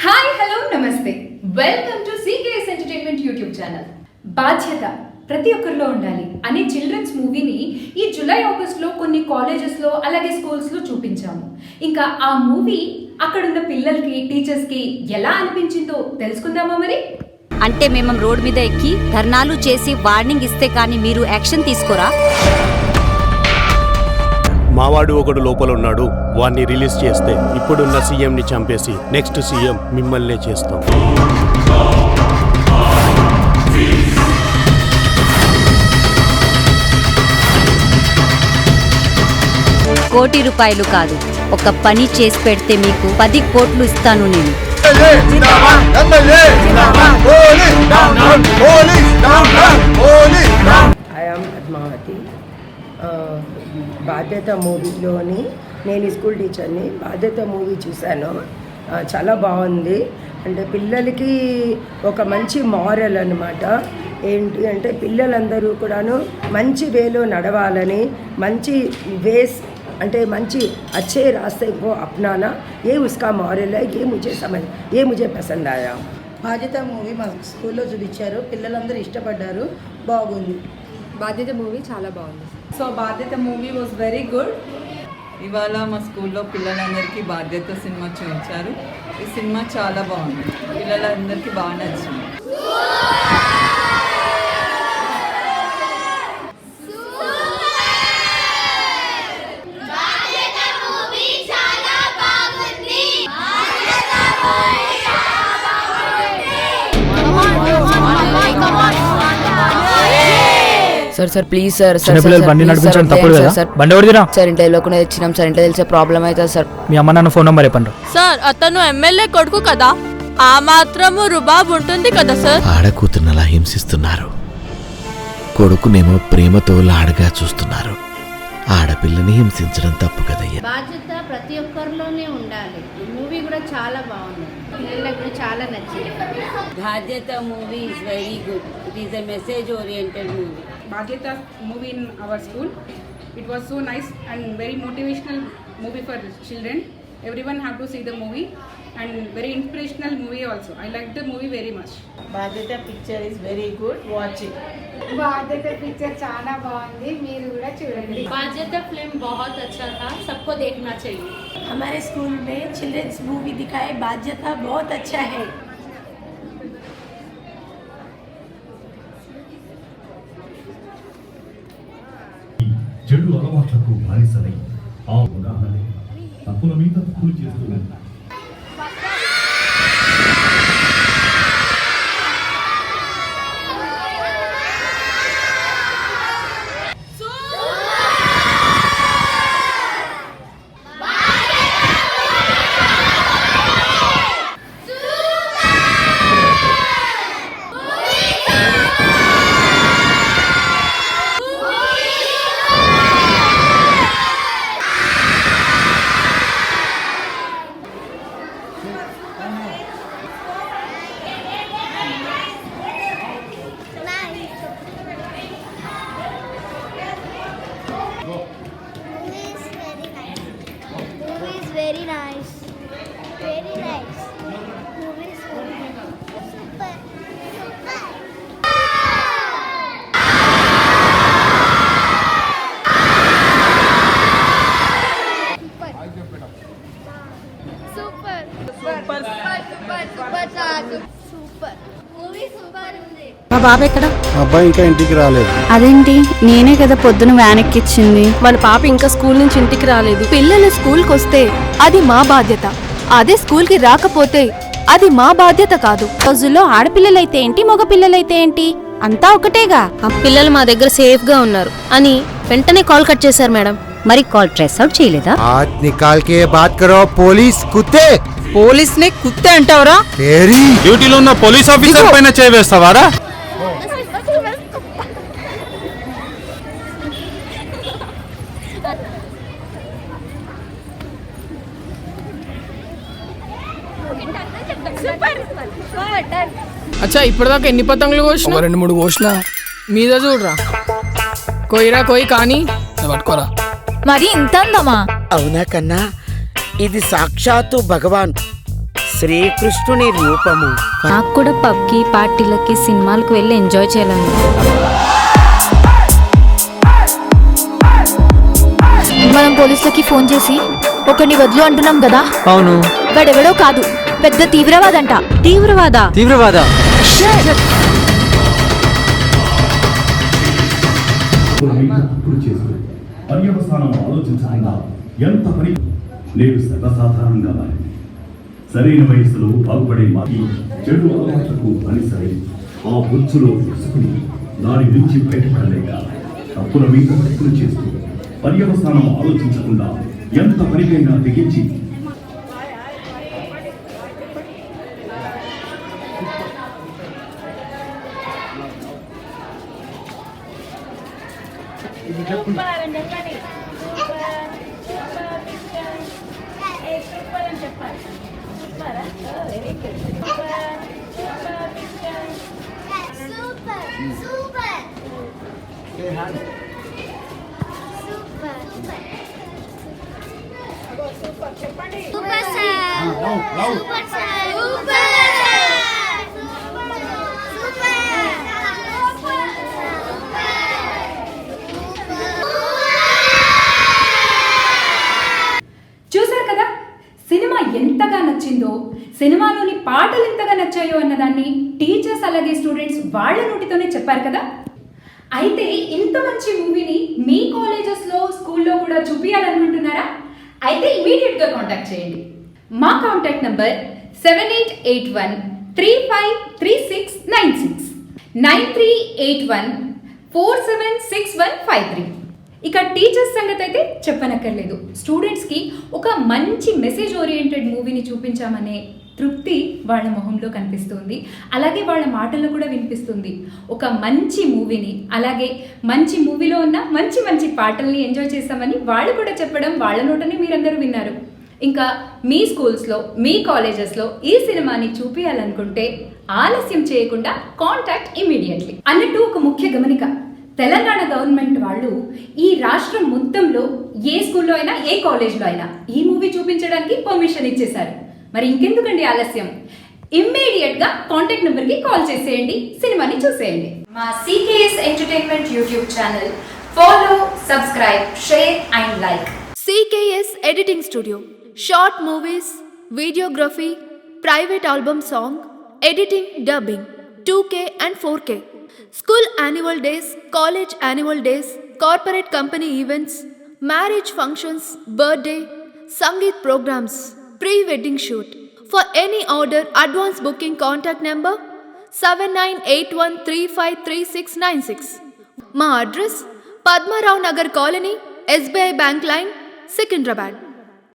Hi hello నమస్తే welcome to CKS entertainment YouTube channel. బాధ్యత ప్రతి ఒక్కరిలో ఉండాలి అనే చిల్డ్రన్స్ మూవీని ఈ జూలై ఆగస్ట్లో కొన్ని కాలేజెస్లో అలాగే స్కూల్స్లో చూపించాము. ఇంకా ఆ మూవీ అక్కడున్న పిల్లలకి టీచర్స్కి ఎలా అనిపించిందో తెలుసుకుందామా మరి. అంటే మేము రోడ్ మీద ఎక్కి ధర్నాలు చేసి వార్నింగ్ ఇస్తే కానీ మీరు యాక్షన్ తీసుకోరా? మావాడు ఒకడు లోపల ఉన్నాడు, వాణ్ణి రిలీజ్ చేస్తే ఇప్పుడున్న సీఎంని చంపేసి నెక్స్ట్ సీఎం మిమ్మల్నే చేస్తాం. ₹1 కోటి కాదు, ఒక పని చేసి పెడితే మీకు 10 కోట్లు ఇస్తాను నేను. బాధ్యత మూవీలోని నేను స్కూల్ టీచర్ని. బాధ్యత మూవీ చూశాను, చాలా బాగుంది. అంటే పిల్లలకి ఒక మంచి మారల్ అన్నమాట. ఏంటి అంటే పిల్లలందరూ కూడాను మంచి వేలో నడవాలని, మంచి వేస్ అంటే మంచి अच्छे रास्ते को अपनाना, ये उसका मॉरल है. ये मुझे पसंद आया. బాధ్యత మూవీ మా స్కూల్లో చూపించారు, పిల్లలందరూ ఇష్టపడ్డారు, బాగుంది. బాధ్యత మూవీ చాలా బాగుంది. సో బాధ్యత మూవీ వాజ్ వెరీ గుడ్. ఇవాళ మా స్కూల్లో పిల్లలందరికీ బాధ్యత సినిమా చూపించారు. ఈ సినిమా చాలా బాగుంది, పిల్లలందరికీ బాగా నచ్చింది. సార్ ప్లీజ్ సార్ చిన్నపిల్లలు బండి నడిపించడం తప్పుడు కదా? బండి ఎవరిదిరా? సార్ ఇంట్లో వెళ్ళకుండా తెచ్చినాం సార్, ఇంట్లో తెలిసే ప్రాబ్లం అవుతుంది సార్. మీ అమ్మ నాన్న ఫోన్ నెంబర్ చెప్పండి సార్. అతను ఎమ్మెల్యే కొడుకు కదా, ఆ మాత్రము రుబాబ్ ఉంటుంది కదా సార్. ఆడకూతున్నలా హింసిస్తున్నారు, కొడుకునేమో ప్రేమతో లాడగా చూస్తున్నారు. ఆడపిల్లని హింసించడం తప్పు కదయ్యా. బాధ్యత ప్రతి ఒక్కరిలోనే ఉండాలి. మూవీ కూడా చాలా బాగుంది, పిల్లలకు కూడా చాలా నచ్చింది. బాధ్యత movie is very good. It is a message oriented movie. Bhadyata movie in our school, it was so nice and very motivational movie for children. Everyone have to see the movie and very inspirational movie also. I liked the movie very much. బాధ్యత picture is very good, watch it. బాధ్యత picture చాలా బాగుంది, మీరు కూడా చూడండి. బాధ్యత film बहुत अच्छा था, सबको देखना चाहिए. हमारे स्कूल में चिल्ड्रंस मूवी दिखाए, బాధ్యత बहुत अच्छा है. చెడు అలవాట్లకు బానిసలై ఆ ఉదాహరణ తప్పుల మీద తప్పులు చేస్తూ Very nice. Very nice. Movie is very nice. Super. Super. Super. Movie super ఉంది. మా బాబు ఎక్కడ? అబ్బాయి ఇంకా ఇంటికి రాలేదు. అదేంటి, నేనే కదా పొద్దున వ్యాన్ ఎక్కిచ్చింది. మన పాప ఇంకా స్కూల్ నుంచి ఇంటికి రాలేదు. పిల్లలు స్కూల్కి వస్తే అది మా బాధ్యత, అదే స్కూల్కి రాకపోతే అది మా బాధ్యత కాదు. రోజుల్లో ఆడపిల్లలైతే ఏంటి, మగ పిల్లలైతే ఏంటి, అంతా ఒకటేగా. పిల్లలు మా దగ్గర సేఫ్ గా ఉన్నారు అని వెంటనే కాల్ కట్ చేశారు మేడం. మరి కాల్ ట్రేస్ అవుట్ చేయలేదా? పోలీస్ నే కుత్తే అంటావరా? డ్యూటీలో ఉన్న పోలీస్ ఆఫీసర్ పైన చేయవేస్తావారా? అచ్చా, ఇప్పటిదాకా ఎన్ని పతంగులు కోసినా? 2-3 కోసినా. మీద చూడరా, కోయిరా కోయి కానీ పట్టుకోరా. మరి ఇంత అందమా? అవునా కన్నా, ఇది సాక్షాత్తు భగవాన్ శ్రీకృష్ణుని రూపము. నాకు కూడా పబ్కి పార్టీలకి సినిమాలకు వెళ్ళి ఎంజాయ్ చేయాలని. మనం పోలీసులకి ఫోన్ చేసి ఒకరిని వదిలి అంటున్నాం కదా. అవును. వాడెవడో కాదు, పెద్ద తీవ్రవాదంట. తీవ్రవాద తప్పులు చేస్తూ పర్యవసానం ఆలోచించకుండా ఎంత పని నేడు సర్వసాధారణంగా మారింది. సరైన వయసులో బాగుపడే మాకి చెడు అలవాట్లకు బానిసై ఆ బొచ్చులో తీసుకుని దాని నుంచి బయటపడలేక తప్పుల మీద తప్పులు చేస్తూ పర్యవసానం ఆలోచించకుండా ఎంత పనికైనా తెగించి చూశారు కదా, సినిమా ఎంతగా నచ్చిందో, సినిమాలోని పాటలు ఎంతగా నచ్చాయో అన్నదాన్ని టీచర్స్ అలాగే స్టూడెంట్స్ వాళ్ళ నోటితోనే చెప్పారు కదా. అయితే ఇంత మంచి మూవీని మీ కాలేజెస్లో స్కూల్లో కూడా చూపించాలనుకుంటున్నారా? అయితే ఇమీడియట్గా కాంటాక్ట్ చేయండి. మా కాంటాక్ట్ నంబర్ 7881353696 9381476153. ఇక టీచర్స్ సంగతి అయితే చెప్పనక్కర్లేదు. స్టూడెంట్స్కి ఒక మంచి మెసేజ్ ఓరియంటెడ్ మూవీని చూపించామనే తృప్తి వాళ్ళ మొహంలో కనిపిస్తుంది, అలాగే వాళ్ళ మాటల్లో కూడా వినిపిస్తుంది. ఒక మంచి మూవీని, అలాగే మంచి మూవీలో ఉన్న మంచి మంచి పాటల్ని ఎంజాయ్ చేస్తామని వాళ్ళు కూడా చెప్పడం వాళ్ళ నోటనే మీరందరూ విన్నారు. ఇంకా మీ స్కూల్స్లో, మీ కాలేజెస్లో ఈ సినిమాని చూపించాలనుకుంటే ఆలస్యం చేయకుండా కాంటాక్ట్ ఇమీడియట్లీ. అన్నట్టు ఒక ముఖ్య గమనిక, తెలంగాణ గవర్నమెంట్ వాళ్ళు ఈ రాష్ట్రం మొత్తంలో ఏ స్కూల్లో అయినా, ఏ కాలేజ్లో అయినా ఈ మూవీ చూపించడానికి పర్మిషన్ ఇచ్చేశారు. మరి ఇంకెందుకండి ఆలస్యం? ఇమ్మీడియట్గా కాంటాక్ట్ నెంబర్కి కాల్ చేసేయండి, సినిమాని చూసేయండి. మా CKS entertainment YouTube channel follow, subscribe, share and like. CKS editing studio, short movies, videography, private album song, editing, dubbing, 2K and 4K. School annual days, college annual days, corporate company events, marriage functions, birthday, Sangeet programs, pre-wedding shoot. For any order, advance booking, contact number 7981353696. మా address Padmarao Nagar colony, SBI bank line, Secunderabad.